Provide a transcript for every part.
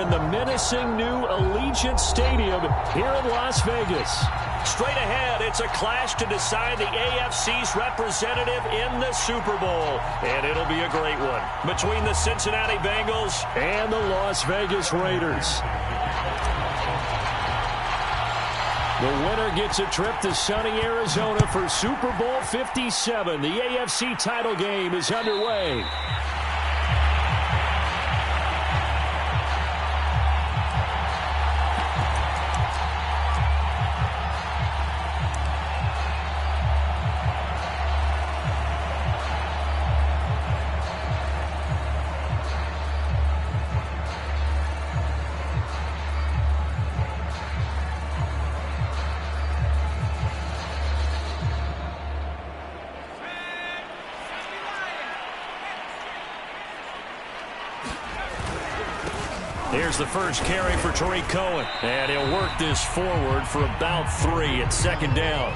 in the menacing new Allegiant Stadium here in Las Vegas. Straight ahead, it's a clash to decide the AFC's representative in the Super Bowl. And it'll be a great one between the Cincinnati Bengals and the Las Vegas Raiders. The winner gets a trip to sunny Arizona for Super Bowl 57. The AFC title game is underway. Here's the first carry for Tariq Cohen. And he'll work this forward for about 3 at second down.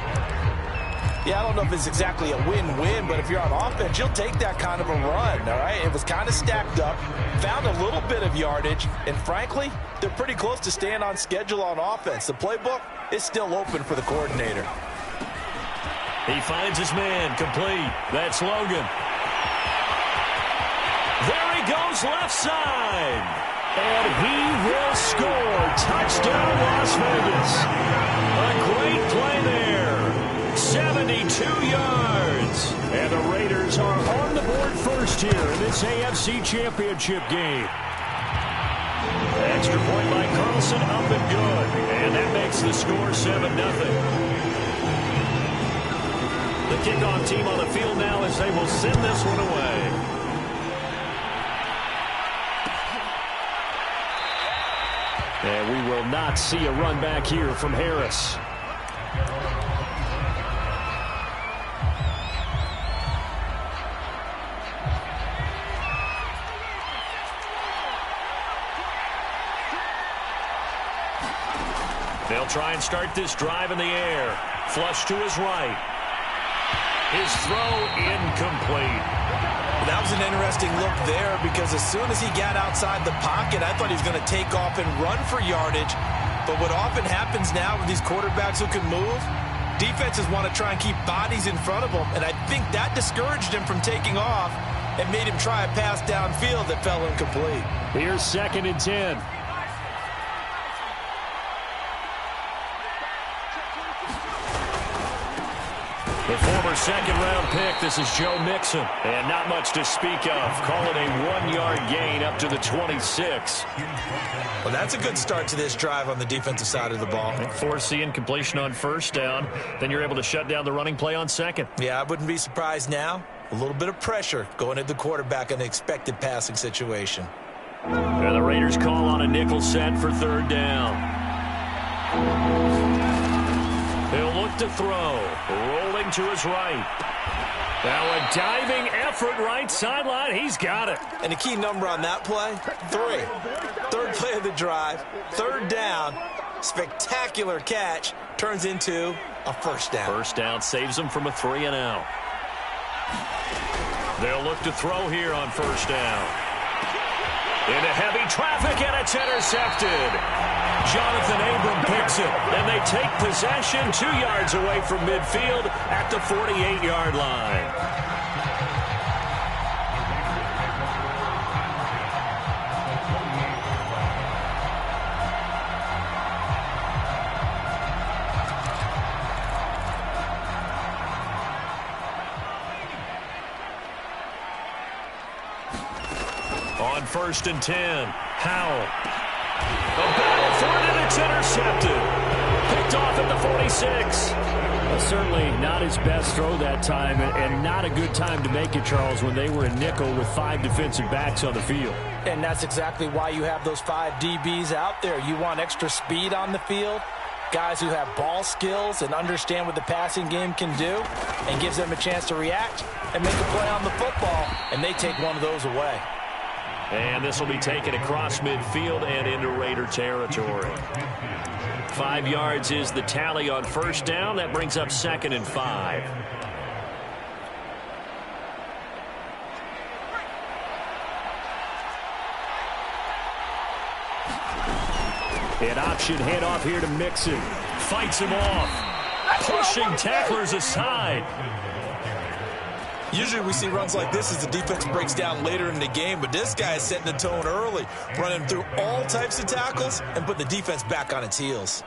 Yeah, I don't know if it's exactly a win-win, but if you're on offense, you'll take that kind of a run, all right? It was kind of stacked up, found a little bit of yardage, and frankly, they're pretty close to staying on schedule on offense. The playbook is still open for the coordinator. He finds his man, complete. That's Logan. There he goes, left side. And he will score. Touchdown, Las Vegas. A great play there. 72 yards. And the Raiders are on the board first here in this AFC Championship game. Extra point by Carlson, up and good. And that makes the score 7-0. The kickoff team on the field now as they will send this one away. And we will not see a run back here from Harris. They'll try and start this drive in the air. Flush to his right. His throw incomplete. That was an interesting look there because as soon as he got outside the pocket, I thought he was going to take off and run for yardage. But what often happens now with these quarterbacks who can move, defenses want to try and keep bodies in front of them. And I think that discouraged him from taking off and made him try a pass downfield that fell incomplete. Here's 2nd and 10. The former second-round pick, this is Joe Mixon. And not much to speak of. Call it a 1-yard gain up to the 26. Well, that's a good start to this drive on the defensive side of the ball. Force the incompletion on first down. Then you're able to shut down the running play on second. Yeah, I wouldn't be surprised now. A little bit of pressure going at the quarterback in an expected passing situation. And the Raiders call on a nickel set for 3rd down. He'll look to throw. Rolling to his right. Now a diving effort right sideline. He's got it. And the key number on that play, 3. 3rd play of the drive. 3rd down. Spectacular catch. Turns into a first down. First down saves them from a 3-and-out. They'll look to throw here on first down. Into heavy traffic, and it's intercepted. Jonathan Abram picks it, and they take possession 2 yards away from midfield at the 48-yard line. On 1st and 10, Howell. A battle for it, and it's intercepted. Picked off at the 46. Well, certainly not his best throw that time, and not a good time to make it, Charles, when they were in nickel with 5 defensive backs on the field. And that's exactly why you have those 5 DBs out there. You want extra speed on the field, guys who have ball skills and understand what the passing game can do, and gives them a chance to react and make a play on the football, and they take one of those away. And this will be taken across midfield and into Raider territory. 5 yards is the tally on first down. That brings up 2nd and 5. An option handoff here to Mixon. Fights him off. Pushing tacklers aside. Usually we see runs like this as the defense breaks down later in the game, but this guy is setting the tone early, running through all types of tackles and put the defense back on its heels.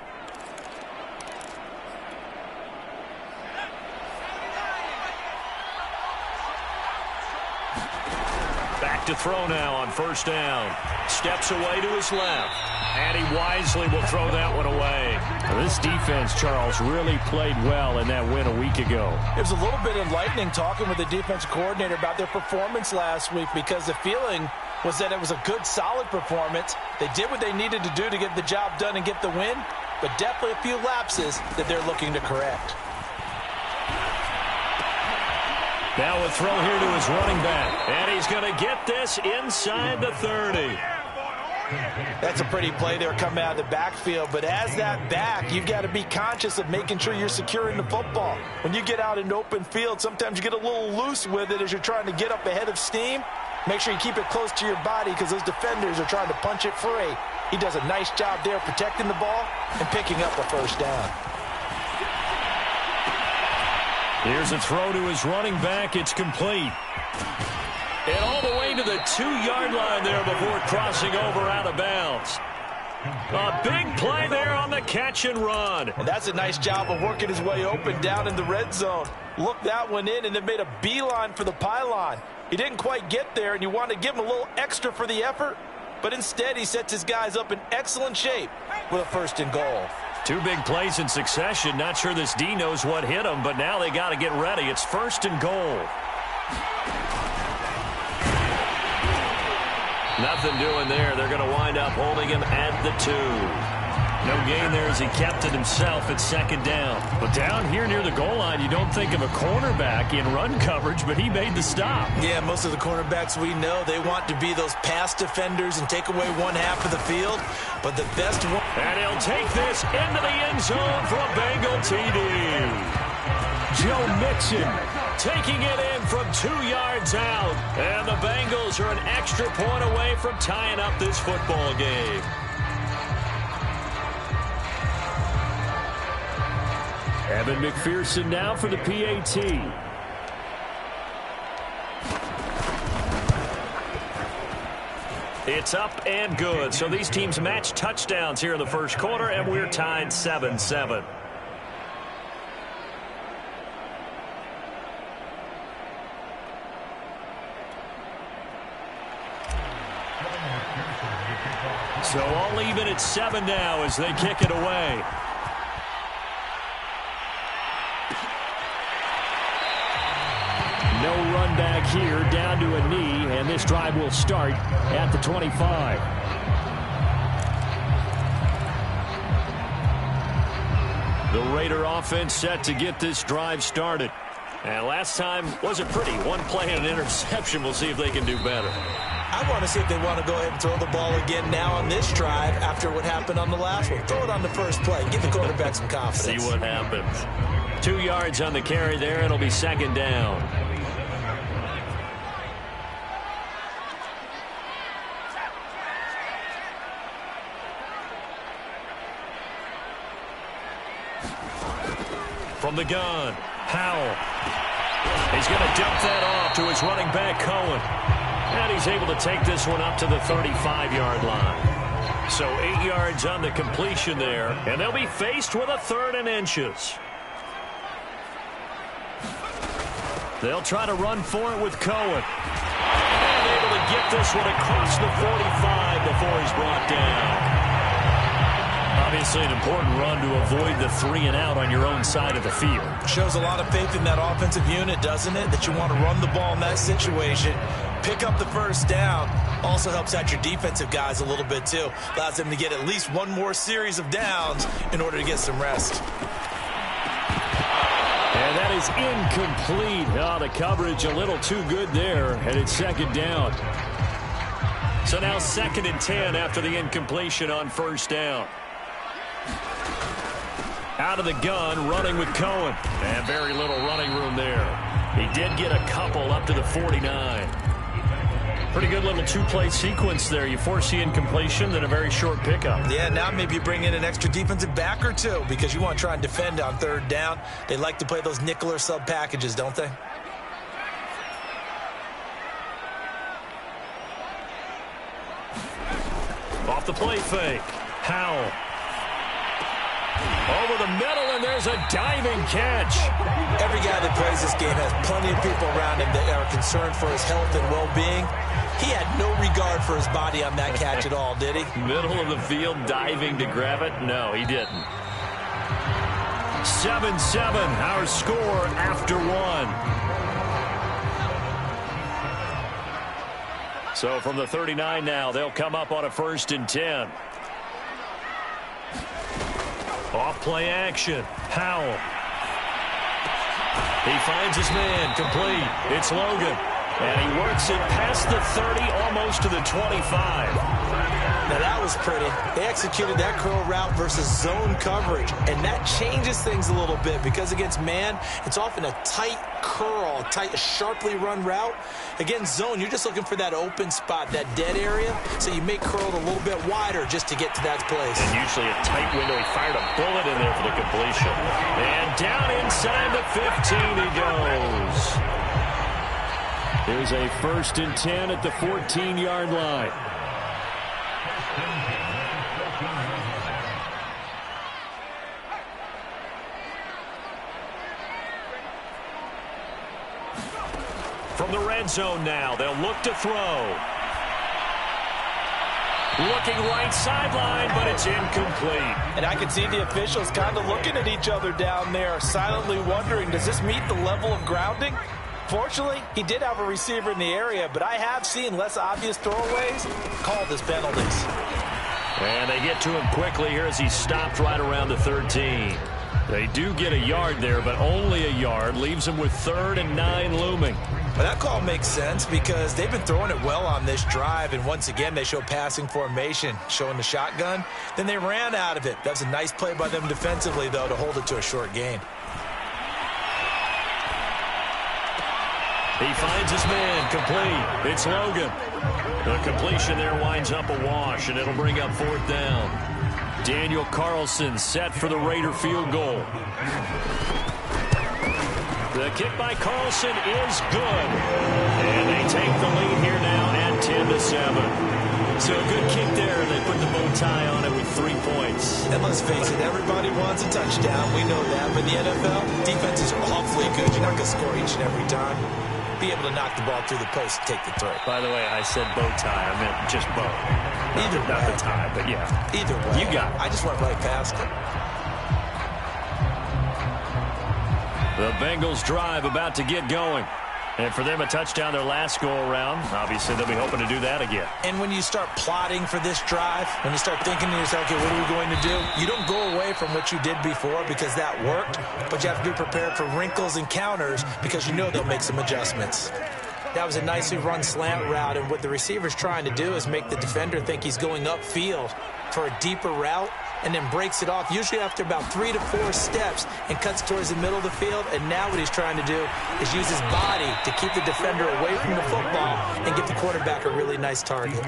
Back to throw now on first down. Steps away to his left. And he wisely will throw that one away. This defense, Charles, really played well in that win a week ago. It was a little bit enlightening talking with the defensive coordinator about their performance last week because the feeling was that it was a good, solid performance. They did what they needed to do to get the job done and get the win, but definitely a few lapses that they're looking to correct. Now a throw here to his running back. And he's going to get this inside the 30. That's a pretty play there coming out of the backfield, but as that back, you've got to be conscious of making sure you're securing the football. When you get out in open field, sometimes you get a little loose with it as you're trying to get up ahead of steam. Make sure you keep it close to your body because those defenders are trying to punch it free. He does a nice job there protecting the ball and picking up a first down. Here's a throw to his running back. It's complete. And all the way to the 2-yard line there before crossing over out of bounds. A big play there on the catch and run. And that's a nice job of working his way open down in the red zone. Looked that one in and then made a beeline for the pylon. He didn't quite get there, and you want to give him a little extra for the effort. But instead, he sets his guys up in excellent shape with a first and goal. 2 big plays in succession. Not sure this D knows what hit him, but now they got to get ready. It's first and goal. Nothing doing there. They're going to wind up holding him at the 2. No gain there as he kept it himself at second down. But down here near the goal line, you don't think of a cornerback in run coverage, but he made the stop. Yeah, most of the cornerbacks we know, they want to be those pass defenders and take away one half of the field. But the best one... And he'll take this into the end zone for a Bengal TD. Joe Mixon taking it in from 2 yards out. And the Bengals are an extra point away from tying up this football game. Evan McPherson now for the PAT. It's up and good. So these teams match touchdowns here in the first quarter, and we're tied 7-7. So all even at 7 now as they kick it away. No run back here, down to a knee, and this drive will start at the 25. The Raider offense set to get this drive started. And last time wasn't pretty. One play and an interception. We'll see if they can do better. I want to see if they want to go ahead and throw the ball again now on this drive after what happened on the last one. Throw it on the first play. Give the quarterback some confidence. See what happens. 2 yards on the carry there. It'll be second down. From the gun, Howell. He's going to dump that off to his running back, Cohen. And he's able to take this one up to the 35-yard line. So 8 yards on the completion there, and they'll be faced with a 3rd and inches. They'll try to run for it with Cohen. And able to get this one across the 45 before he's brought down. Obviously an important run to avoid the 3 and out on your own side of the field. Shows a lot of faith in that offensive unit, doesn't it? That you want to run the ball in that situation. Pick up the first down. Also helps out your defensive guys a little bit too. Allows them to get at least one more series of downs in order to get some rest. And that is incomplete. Oh, the coverage a little too good there, and it's second down. So now 2nd and 10 after the incompletion on first down. Out of the gun, running with Cohen. And very little running room there. He did get a couple up to the 49. Pretty good little two-play sequence there. You force the incompletion, then a very short pickup. Yeah, now maybe you bring in an extra defensive back or two because you want to try and defend on third down. They like to play those nickel or sub packages, don't they? Off the play fake. Howell. Over the middle, and there's a diving catch. Every guy that plays this game has plenty of people around him that are concerned for his health and well-being. He had no regard for his body on that catch at all, did he? Middle of the field, diving to grab it? No, he didn't. 7-7, our score after one. So from the 39 now, they'll come up on a 1st and 10. Off play action. Howell. He finds his man. Complete. It's Logan. And he works it past the 30, almost to the 25. Now that was pretty. They executed that curl route versus zone coverage. And that changes things a little bit because against man, it's often a tight curl, a sharply run route. Against zone, you're just looking for that open spot, that dead area. So you may curl it a little bit wider just to get to that place. And usually a tight window. He fired a bullet in there for the completion. And down inside the 15 he goes. Here's a 1st and 10 at the 14-yard line. From the red zone now, they'll look to throw. Looking right sideline, but it's incomplete. And I can see the officials kind of looking at each other down there, silently wondering, does this meet the level of grounding? Fortunately, he did have a receiver in the area, but I have seen less obvious throwaways called as penalties. And they get to him quickly here as he stopped right around the 13. They do get a yard there, but only a yard. Leaves him with 3rd and 9 looming. Well, that call makes sense because they've been throwing it well on this drive, and once again they show passing formation, showing the shotgun. Then they ran out of it. That was a nice play by them defensively, though, to hold it to a short gain. He finds his man. Complete. It's Logan. The completion there winds up a wash, and it'll bring up 4th down. Daniel Carlson set for the Raider field goal. The kick by Carlson is good. And they take the lead here now at 10-7. So a good kick there. They put the bow tie on it with 3 points. And let's face it, everybody wants a touchdown. We know that. But in the NFL, defenses are awfully good. You're not going to score each and every time. Be able to knock the ball through the post and take the throw. By the way, I said bow tie. I meant just bow. Either way. Not the tie, but yeah. Either way. You got it. I just went right past it. The Bengals drive about to get going. And for them, a touchdown their last go-around. Obviously, they'll be hoping to do that again. And when you start plotting for this drive, when you start thinking to yourself, okay, what are we going to do? You don't go away from what you did before because that worked, but you have to be prepared for wrinkles and counters because you know they'll make some adjustments. That was a nicely run slant route, and what the receiver's trying to do is make the defender think he's going upfield for a deeper route, and then breaks it off, usually after about 3 to 4 steps, and cuts towards the middle of the field. And now what he's trying to do is use his body to keep the defender away from the football and give the quarterback a really nice target.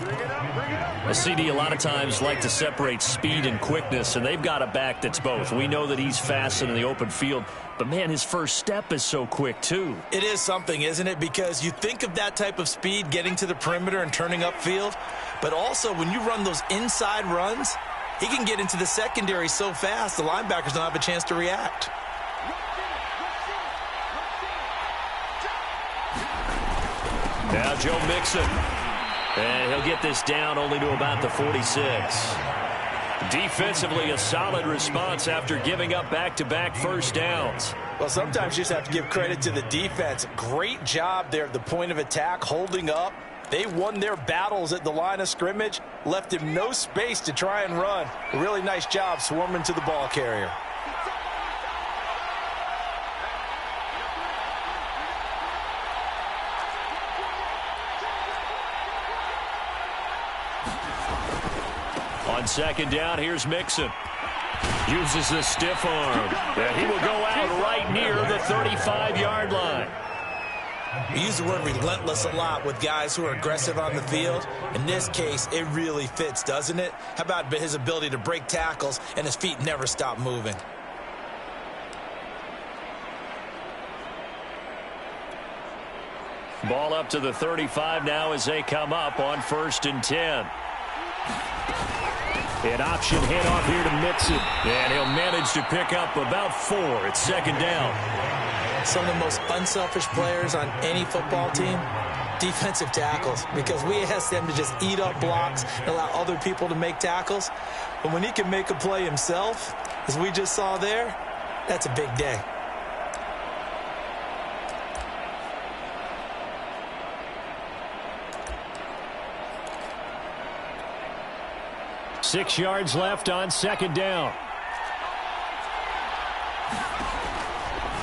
A CD a lot of times like to separate speed and quickness, and they've got a back that's both. We know that he's fast in the open field, but man, his first step is so quick too. It is something, isn't it? Because you think of that type of speed getting to the perimeter and turning upfield, but also when you run those inside runs, he can get into the secondary so fast, the linebackers don't have a chance to react. Now Joe Mixon. And he'll get this down only to about the 46. Defensively, a solid response after giving up back-to-back first downs. Well, sometimes you just have to give credit to the defense. Great job there at the point of attack, holding up. They won their battles at the line of scrimmage, left him no space to try and run. A really nice job swarming to the ball carrier. On second down, here's Mixon. Uses the stiff arm. And he will go out right near the 35-yard line. We use the word relentless a lot with guys who are aggressive on the field. In this case, it really fits, doesn't it? How about his ability to break tackles and his feet never stop moving? Ball up to the 35 now as they come up on 1st and 10. An option handoff here to Mixon. And he'll manage to pick up about 4. It's 2nd down. Some of the most unselfish players on any football team, defensive tackles, because we ask them to just eat up blocks and allow other people to make tackles. But when he can make a play himself, as we just saw there, that's a big day. Six yards left on 2nd down.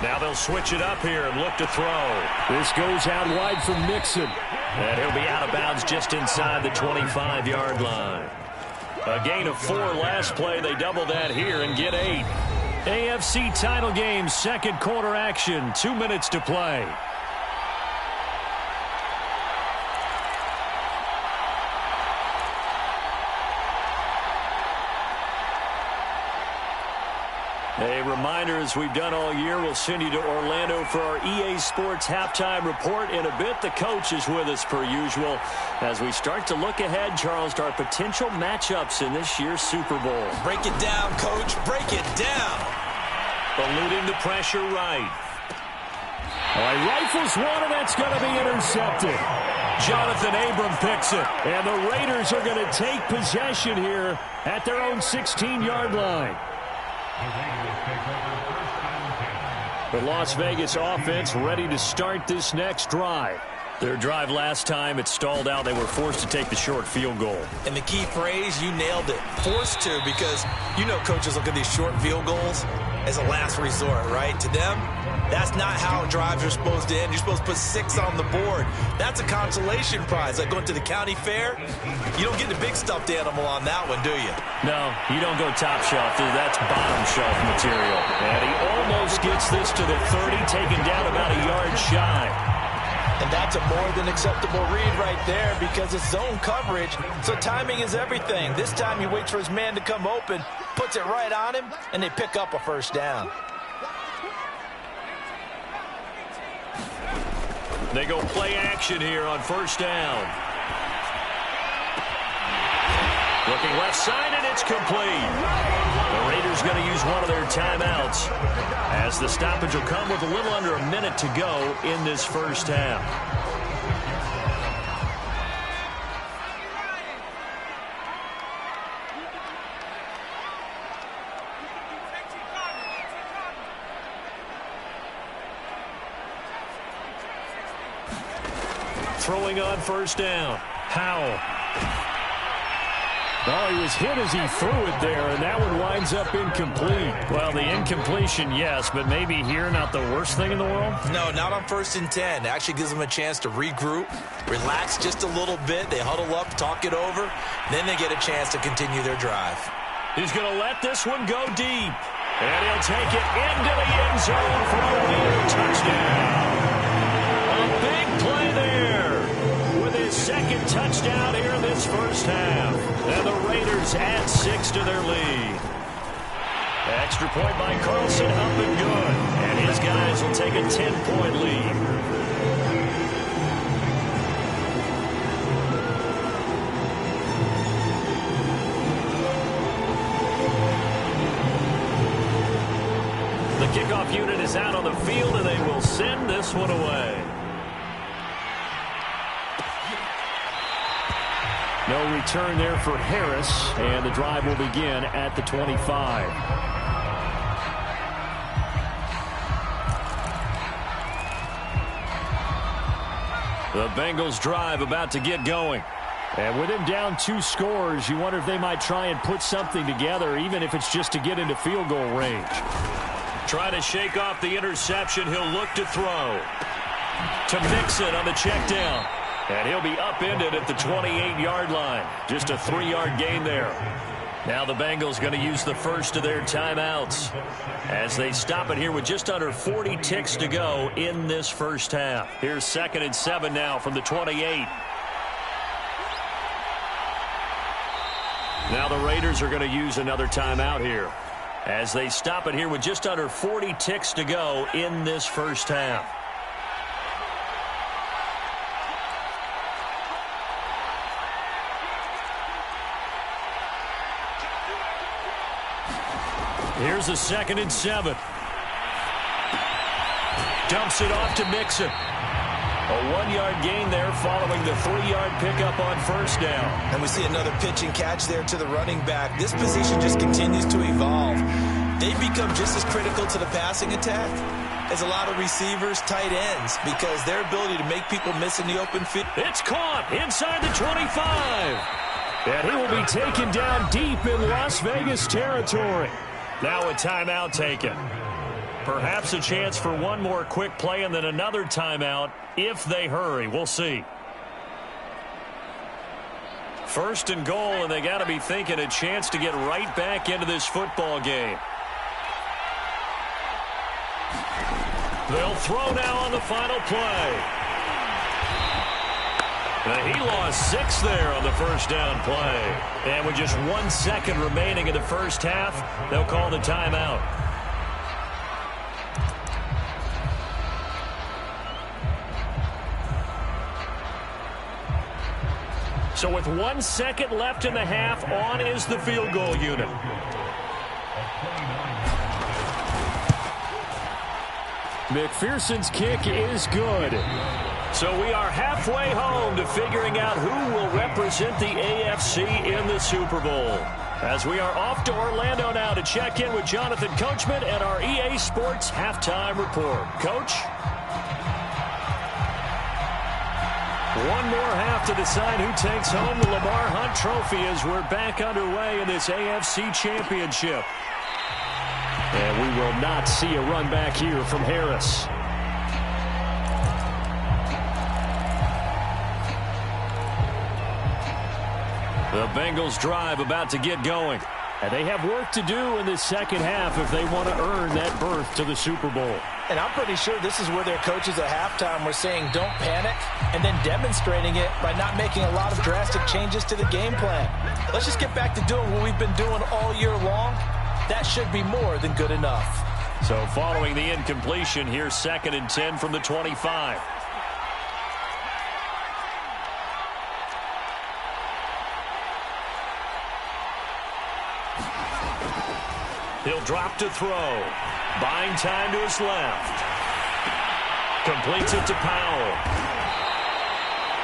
Now they'll switch it up here and look to throw. This goes out wide for Mixon. And he'll be out of bounds just inside the 25-yard line. A gain of 4 last play. They double that here and get 8. AFC title game, 2nd quarter action. 2 minutes to play. A reminder, as we've done all year, we'll send you to Orlando for our EA Sports halftime report. In a bit, the coach is with us per usual as we start to look ahead, Charles, to our potential matchups in this year's Super Bowl. Break it down, Coach. Break it down. Eluding the pressure right. All right, rifles one, and that's going to be intercepted. Jonathan Abram picks it. And the Raiders are going to take possession here at their own 16-yard line. The Las Vegas offense ready to start this next drive. Their drive last time, it stalled out. They were forced to take the short field goal. And the key phrase, you nailed it. Forced to, because you know coaches look at these short field goals as a last resort, right? To them, that's not how drives are supposed to end. You're supposed to put 6 on the board. That's a consolation prize. Like going to the county fair, you don't get the big stuffed animal on that one, do you? No, you don't go top shelf. That's bottom shelf material. And he almost gets this to the 30, taken down about a yard shy. And that's a more than acceptable read right there because it's zone coverage, so timing is everything. This time he waits for his man to come open, puts it right on him, and they pick up a 1st down. They go play action here on 1st down. Looking left side, and it's complete. The Raiders going to use one of their timeouts as the stoppage will come with a little under a minute to go in this 1st half. Throwing on 1st down. Howell. Oh, he was hit as he threw it there, and that one winds up incomplete. Well, the incompletion, yes, but maybe here not the worst thing in the world? No, not on 1st and 10. It actually gives them a chance to regroup, relax just a little bit. They huddle up, talk it over, then they get a chance to continue their drive. He's going to let this one go deep. And he'll take it into the end zone for a Raider touchdown. A big play there with his 2nd touchdown here in this 1st half. And the Raiders add 6 to their lead. Extra point by Carlson, up and good. And his guys will take a 10-point lead. The kickoff unit is out on the field, and they will send this one away. No return there for Harris, and the drive will begin at the 25. The Bengals drive about to get going. And with him down 2 scores, you wonder if they might try and put something together, even if it's just to get into field goal range. Try to shake off the interception. He'll look to throw. To Mixon on the check down. And he'll be upended at the 28-yard line. Just a 3-yard gain there. Now the Bengals going to use the first of their timeouts as they stop it here with just under 40 ticks to go in this first half. Here's 2nd and 7 now from the 28. Now the Raiders are going to use another timeout here as they stop it here with just under 40 ticks to go in this first half. Here's a 2nd and 7. Dumps it off to Mixon. A 1-yard gain there following the 3-yard pickup on first down. And we see another pitch and catch there to the running back. This position just continues to evolve. They become just as critical to the passing attack as a lot of receivers, tight ends, because their ability to make people miss in the open field. It's caught inside the 25. And he will be taken down deep in Las Vegas territory. Now a timeout taken. Perhaps a chance for one more quick play and then another timeout if they hurry. We'll see. 1st and goal, and they got to be thinking a chance to get right back into this football game. They'll throw now on the final play. He lost 6 there on the first down play. And with just 1 second remaining in the first half, they'll call the timeout. So with 1 second left in the half, on is the field goal unit. McPherson's kick is good. So we are halfway home to figuring out who will represent the AFC in the Super Bowl. As we are off to Orlando now to check in with Jonathan Coachman and our EA Sports Halftime Report. Coach? One more half to decide who takes home the Lamar Hunt Trophy as we're back underway in this AFC Championship. And we will not see a run back here from Harris. The Bengals drive about to get going. And they have work to do in this second half if they want to earn that berth to the Super Bowl. And I'm pretty sure this is where their coaches at halftime were saying don't panic, and then demonstrating it by not making a lot of drastic changes to the game plan. Let's just get back to doing what we've been doing all year long. That should be more than good enough. So following the incompletion, here's 2nd and 10 from the 25. He'll drop to throw. Buying time to his left. Completes it to Powell.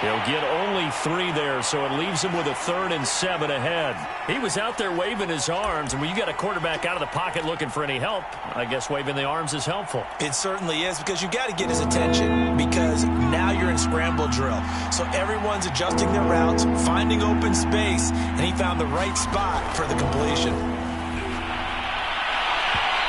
He'll get only 3 there, so it leaves him with a 3rd and 7 ahead. He was out there waving his arms, and when you got a quarterback out of the pocket looking for any help, I guess waving the arms is helpful. It certainly is, because you got to get his attention, because now you're in scramble drill. So everyone's adjusting their routes, finding open space, and he found the right spot for the completion.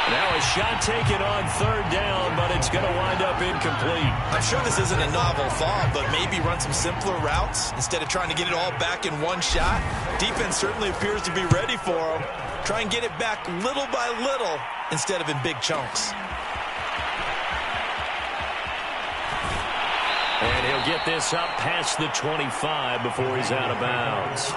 Now a shot taken on 3rd down, but it's going to wind up incomplete. I'm sure this isn't a novel thought, but maybe run some simpler routes instead of trying to get it all back in one shot. Defense certainly appears to be ready for him. Try and get it back little by little instead of in big chunks. And he'll get this up past the 25 before he's out of bounds.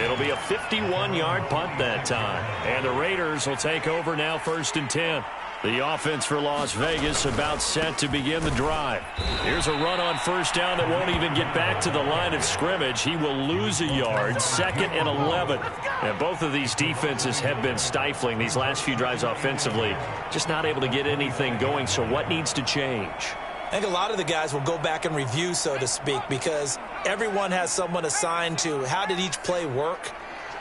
It'll be a 51-yard punt that time. And the Raiders will take over now 1st and 10. The offense for Las Vegas about set to begin the drive. Here's a run on 1st down that won't even get back to the line of scrimmage. He will lose a yard, 2nd and 11. And both of these defenses have been stifling these last few drives offensively. Just not able to get anything going, so what needs to change? I think a lot of the guys will go back and review, so to speak, because everyone has someone assigned to how did each play work.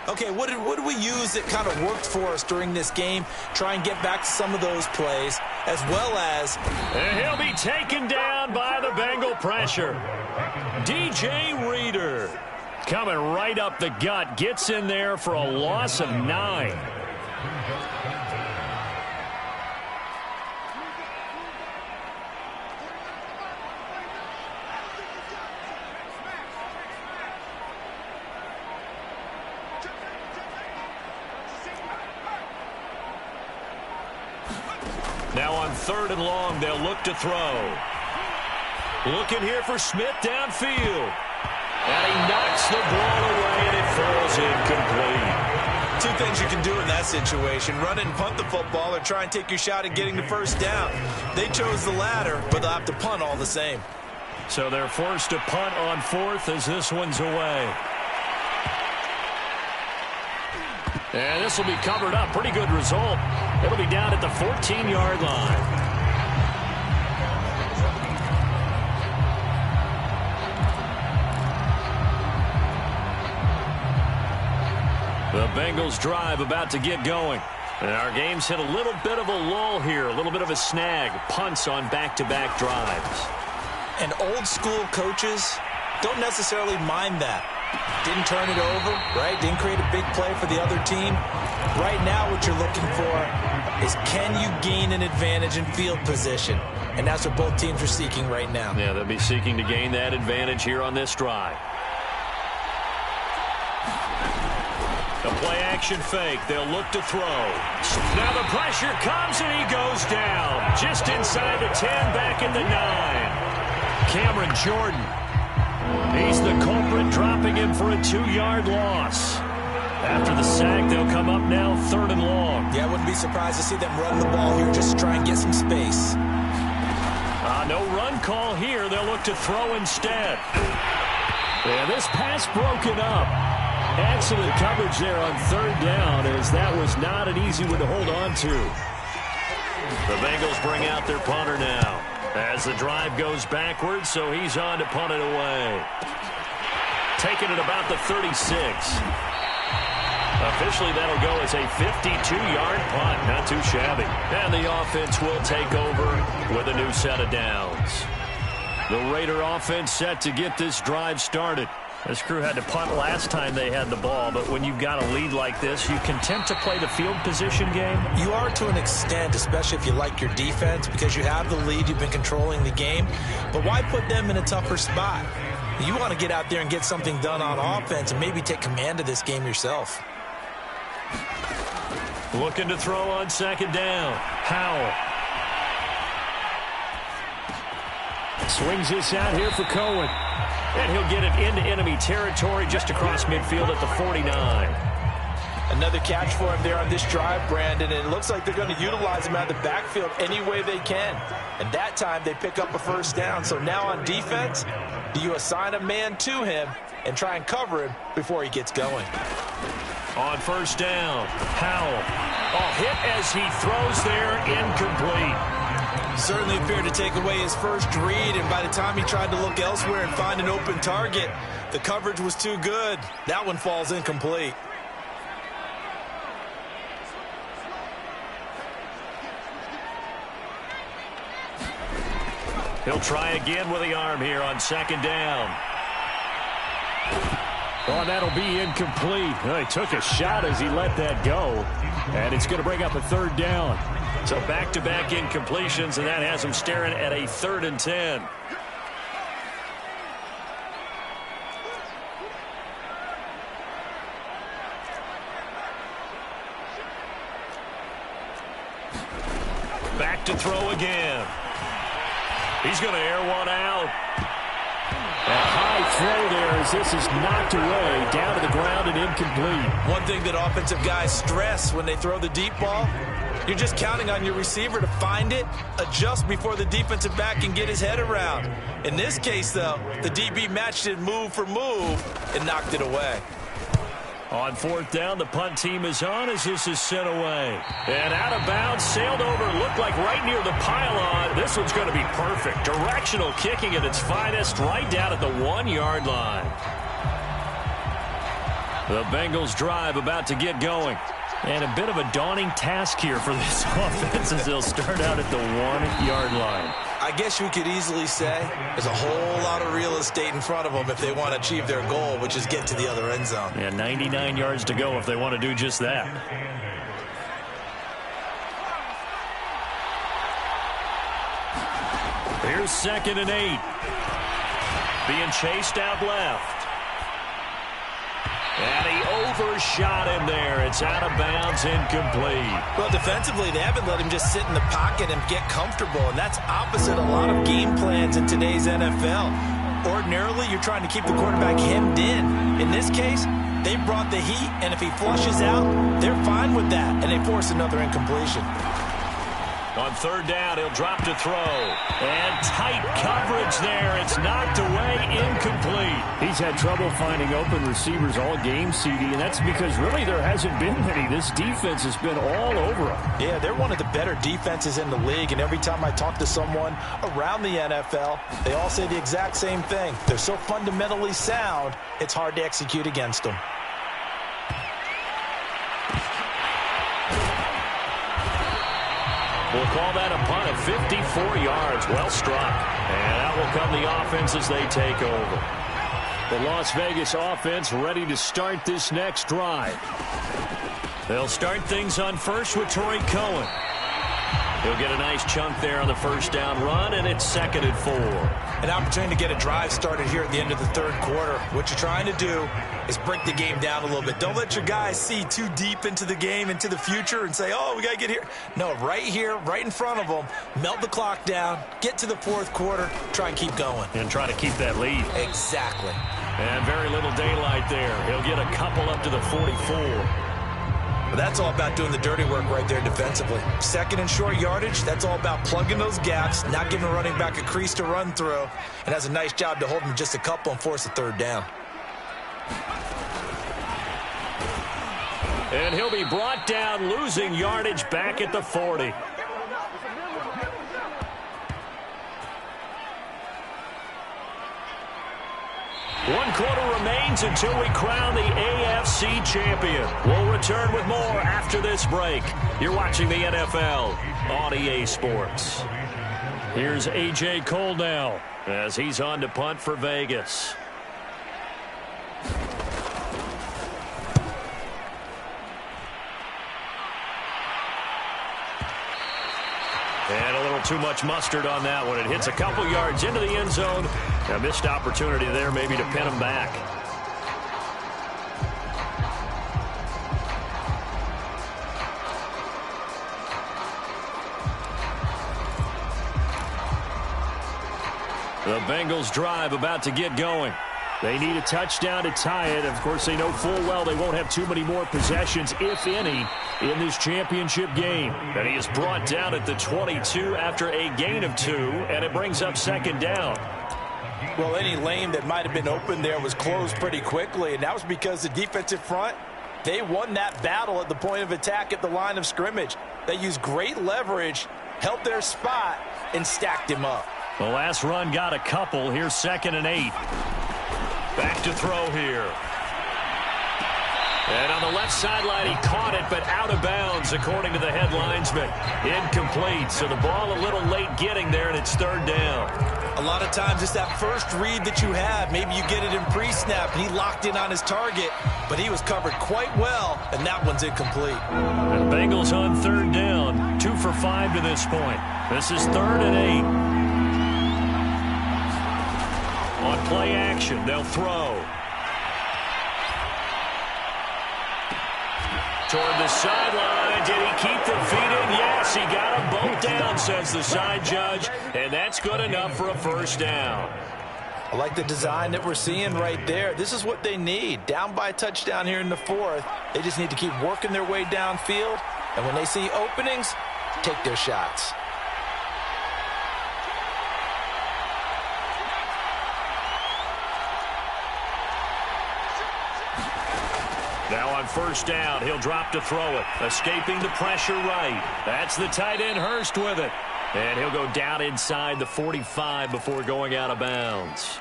Okay, what did we use that kind of worked for us during this game? Try and get back to some of those plays, as well as... And he'll be taken down by the Bengal pressure. DJ Reader coming right up the gut, gets in there for a loss of 9. Now on 3rd and long, they'll look to throw. Looking here for Smith downfield. And he knocks the ball away, and it falls incomplete. Two things you can do in that situation: run and punt the football, or try and take your shot at getting the first down. They chose the latter, but they'll have to punt all the same. So they're forced to punt on 4th as this one's away. And this will be covered up. Pretty good result. It'll be down at the 14-yard line. The Bengals drive about to get going. And our game's hit a little bit of a lull here, a little bit of a snag. Punts on back-to-back drives. And old-school coaches don't necessarily mind that. Didn't turn it over, right? Didn't create a big play for the other team. Right now what you're looking for is, can you gain an advantage in field position? And that's what both teams are seeking right now. Yeah, they'll be seeking to gain that advantage here on this drive. The play-action fake. They'll look to throw. Now the pressure comes, and he goes down. Just inside the 10, back at the 9. Cameron Jordan. He's the culprit, dropping him for a 2-yard loss. After the sack, they'll come up now 3rd and long. Yeah, I wouldn't be surprised to see them run the ball here just to try and get some space. No run call here. They'll look to throw instead. And this pass broken up. Excellent coverage there on 3rd down, as that was not an easy one to hold on to. The Bengals bring out their punter now as the drive goes backwards, so he's on to punt it away. Taking it about the 36. Officially, that'll go as a 52-yard punt. Not too shabby. And the offense will take over with a new set of downs. The Raider offense set to get this drive started. This crew had to punt last time they had the ball, but when you've got a lead like this, you content to play the field position game? You are to an extent, especially if you like your defense, because you have the lead, you've been controlling the game. But why put them in a tougher spot? You want to get out there and get something done on offense and maybe take command of this game yourself. Looking to throw on 2nd down. Howell. Swings this out here for Cohen. And he'll get it into enemy territory just across midfield at the 49. Another catch for him there on this drive, Brandon, and it looks like they're going to utilize him out of the backfield any way they can. And that time they pick up a 1st down. So now on defense, do you assign a man to him and try and cover him before he gets going? On 1st down, Howell. Hit as he throws there, incomplete. Certainly appeared to take away his first read, and by the time he tried to look elsewhere and find an open target, the coverage was too good. That one falls incomplete. He'll try again with the arm here on 2nd down. Oh, that'll be incomplete. Well, he took a shot as he let that go, and it's going to bring up a 3rd down. So back-to-back incompletions, and that has him staring at a 3rd and 10. Back to throw again. He's going to air one out. A high throw there as this is knocked away, down to the ground and incomplete. One thing that offensive guys stress when they throw the deep ball, you're just counting on your receiver to find it, adjust before the defensive back can get his head around. In this case, though, the DB matched it move for move and knocked it away. On 4th down, the punt team is on as this is sent away. And out of bounds, sailed over, looked like right near the pylon. This one's going to be perfect. Directional kicking at its finest, right down at the 1-yard line. The Bengals drive about to get going. And a bit of a daunting task here for this offense as they'll start out at the 1-yard line. I guess you could easily say there's a whole lot of real estate in front of them if they want to achieve their goal, which is get to the other end zone. Yeah, 99 yards to go if they want to do just that. Here's 2nd and 8. Being chased out left. And he first shot in there. It's out of bounds, incomplete. Well, defensively, they haven't let him just sit in the pocket and get comfortable, and that's opposite a lot of game plans in today's NFL. Ordinarily, you're trying to keep the quarterback hemmed in. In this case, they brought the heat, and if he flushes out, they're fine with that, and they force another incompletion. On third down, he'll drop to throw. And tight coverage there. It's knocked away, incomplete. He's had trouble finding open receivers all game, CD, and that's because really there hasn't been many. This defense has been all over him. Yeah, they're one of the better defenses in the league, and every time I talk to someone around the NFL, they all say the exact same thing. They're so fundamentally sound, it's hard to execute against them. We'll call that a punt of 54 yards. Well struck. And out will come the offense as they take over. The Las Vegas offense ready to start this next drive. They'll start things on first with Torrey Cohen. He'll get a nice chunk there on the first down run, and it's 2nd and 4. An opportunity to get a drive started here at the end of the third quarter. What you're trying to do is break the game down a little bit. Don't let your guys see too deep into the game, into the future, and say, oh, we got to get here. No, right here, right in front of them, melt the clock down, get to the fourth quarter, try and keep going. And try to keep that lead. Exactly. And very little daylight there. He'll get a couple up to the 44. But that's all about doing the dirty work right there defensively. 2nd and short yardage, that's all about plugging those gaps, not giving a running back a crease to run through, and has a nice job to hold him just a couple and force a third down. And he'll be brought down, losing yardage back at the 40. One quarter remains until we crown the AFC champion. We'll return with more after this break. You're watching the NFL on EA Sports. Here's A.J. Cole now as he's on to punt for Vegas. And a little too much mustard on that one. It hits a couple yards into the end zone. A missed opportunity there maybe to pin him back. The Bengals drive about to get going. They need a touchdown to tie it. Of course, they know full well they won't have too many more possessions, if any, in this championship game. And he is brought down at the 22 after a gain of 2, and it brings up 2nd down. Well, any lane that might have been open there was closed pretty quickly, and that was because the defensive front, they won that battle at the point of attack at the line of scrimmage. They used great leverage, held their spot, and stacked him up. The last run got a couple. Here's 2nd and 8. Back to throw here. And on the left sideline, he caught it, but out of bounds, according to the head linesman. Incomplete, so the ball a little late getting there, and it's 3rd down. A lot of times it's that first read that you have. Maybe you get it in pre-snap, and he locked in on his target, but he was covered quite well, and that one's incomplete. And Bengals on 3rd down, 2 for 5 to this point. This is 3rd and 8. On play action, they'll throw. Toward the sideline. Did he keep the feet in? Yes, he got them both down, says the side judge. And that's good enough for a 1st down. I like the design that we're seeing right there. This is what they need. Down by a touchdown here in the 4th. They just need to keep working their way downfield. And when they see openings, take their shots. Now on 1st down, he'll drop to throw it. Escaping the pressure right. That's the tight end Hurst with it. And he'll go down inside the 45 before going out of bounds.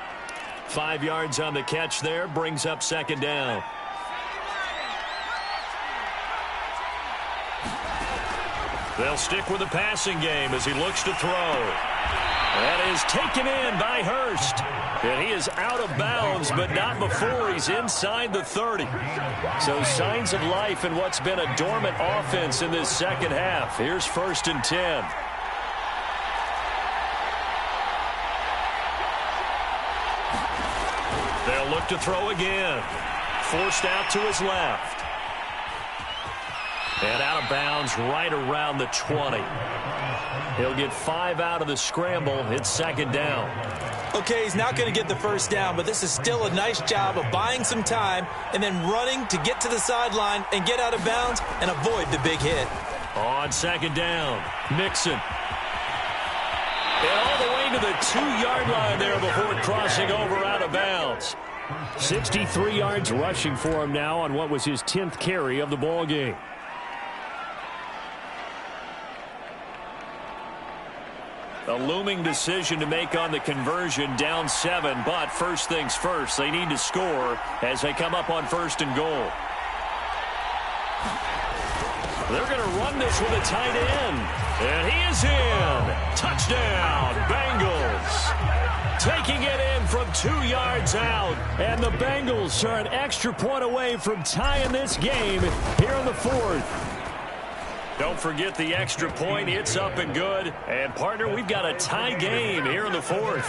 5 yards on the catch there, brings up 2nd down. They'll stick with the passing game as he looks to throw. That is taken in by Hurst. And he is out of bounds, but not before he's inside the 30. So signs of life in what's been a dormant offense in this 2nd half. Here's 1st and 10. They'll look to throw again. forced out to his left. And out of bounds right around the 20. He'll get 5 out of the scramble. It's second down. Okay, he's not going to get the first down, but this is still a nice job of buying some time and then running to get to the sideline and get out of bounds and avoid the big hit. On second down, Mixon. And all the way to the 2-yard line there before crossing over out of bounds. 63 yards rushing for him now on what was his 10th carry of the ball game. A looming decision to make on the conversion, down 7, but first things first, they need to score as they come up on 1st and goal. They're going to run this with a tight end, and he is in. Touchdown, Bengals. Taking it in from 2 yards out, and the Bengals are an extra point away from tying this game here in the 4th. Don't forget the extra point. It's up and good. And, partner, we've got a tie game here in the 4th.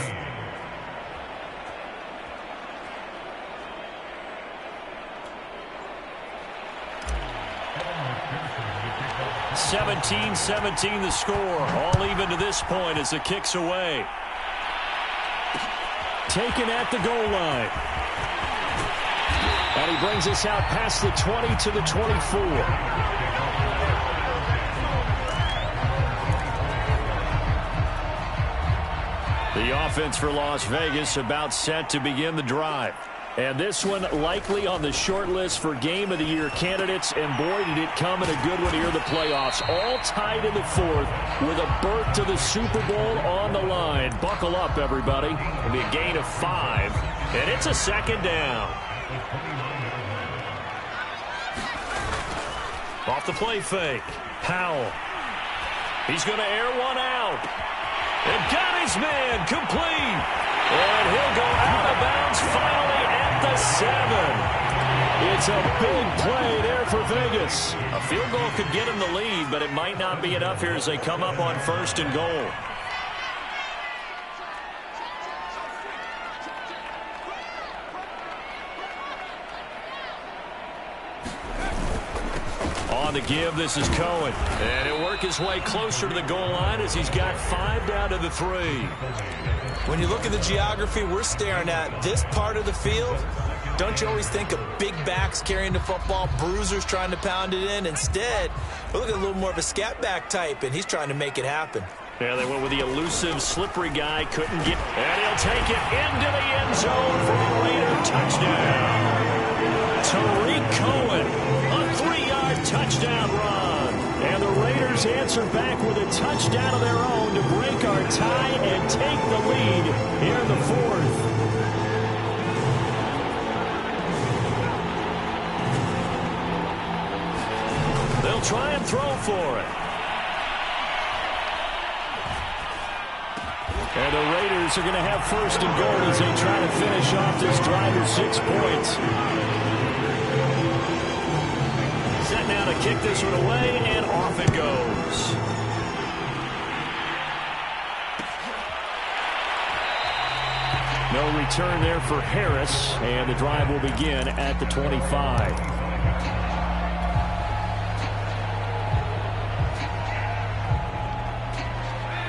(17-17) the score. All even to this point as the kick's away. Taken at the goal line. And he brings us out past the 20 to the 24. The offense for Las Vegas about set to begin the drive. And this one likely on the short list for Game of the Year candidates. And boy, did it come in a good one here in the playoffs. All tied in the 4th with a berth to the Super Bowl on the line. Buckle up, everybody. It'll be a gain of 5. And it's a second down. Off the play fake. Powell. He's going to air one out. And got his man complete. And he'll go out of bounds finally at the 7. It's a big play there for Vegas. A field goal could get him the lead, but it might not be enough here as they come up on 1st and goal. On the give, this is Cohen. And he'll work his way closer to the goal line as he's got 5 down to the 3. When you look at the geography we're staring at, this part of the field, don't you always think of big backs carrying the football, bruisers trying to pound it in? Instead, we're looking at a little more of a scat back type, and he's trying to make it happen. Yeah, they went with the elusive, slippery guy, couldn't get, and he'll take it into the end zone for a Raider touchdown. Tariq Cohen, a 3-yard touchdown run. And the Raiders answer back with a touchdown of their own to break our tie and take the lead here in the 4th. They'll try and throw for it. And the Raiders are going to have 1st and goal as they try to finish off this drive with 6 points. Set now to kick this one away, and off it goes. No return there for Harris, and the drive will begin at the 25.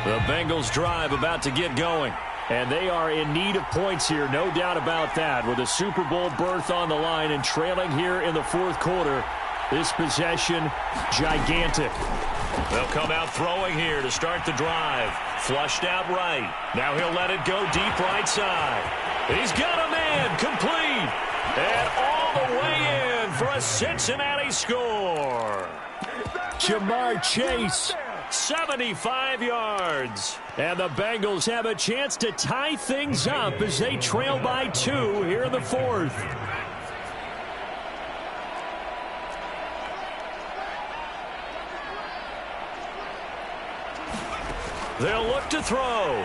The Bengals drive about to get going. And they are in need of points here, no doubt about that. With a Super Bowl berth on the line and trailing here in the 4th quarter. This possession, gigantic. They'll come out throwing here to start the drive. Flushed out right. Now he'll let it go deep right side. He's got a man complete. And all the way in for a Cincinnati score. Jamar Chase, 75 yards. And the Bengals have a chance to tie things up as they trail by 2 here in the 4th. They'll look to throw.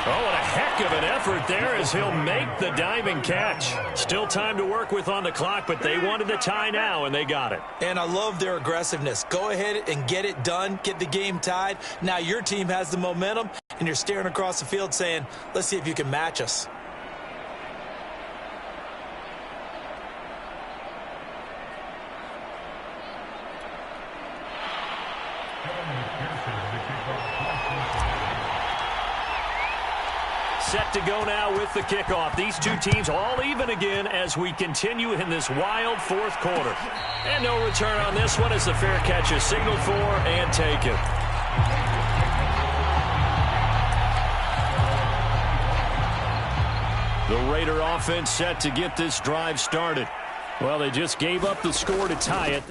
Oh, what a heck of an effort there as he'll make the diving catch. Still time to work with on the clock, but they wanted the tie now, and they got it. And I love their aggressiveness. Go ahead and get it done. Get the game tied. Now your team has the momentum, and you're staring across the field saying, let's see if you can match us. Set to go now with the kickoff. These two teams all even again as we continue in this wild fourth quarter. And no return on this one as the fair catch is signaled for and taken. The Raider offense set to get this drive started. Well, they just gave up the score to tie it.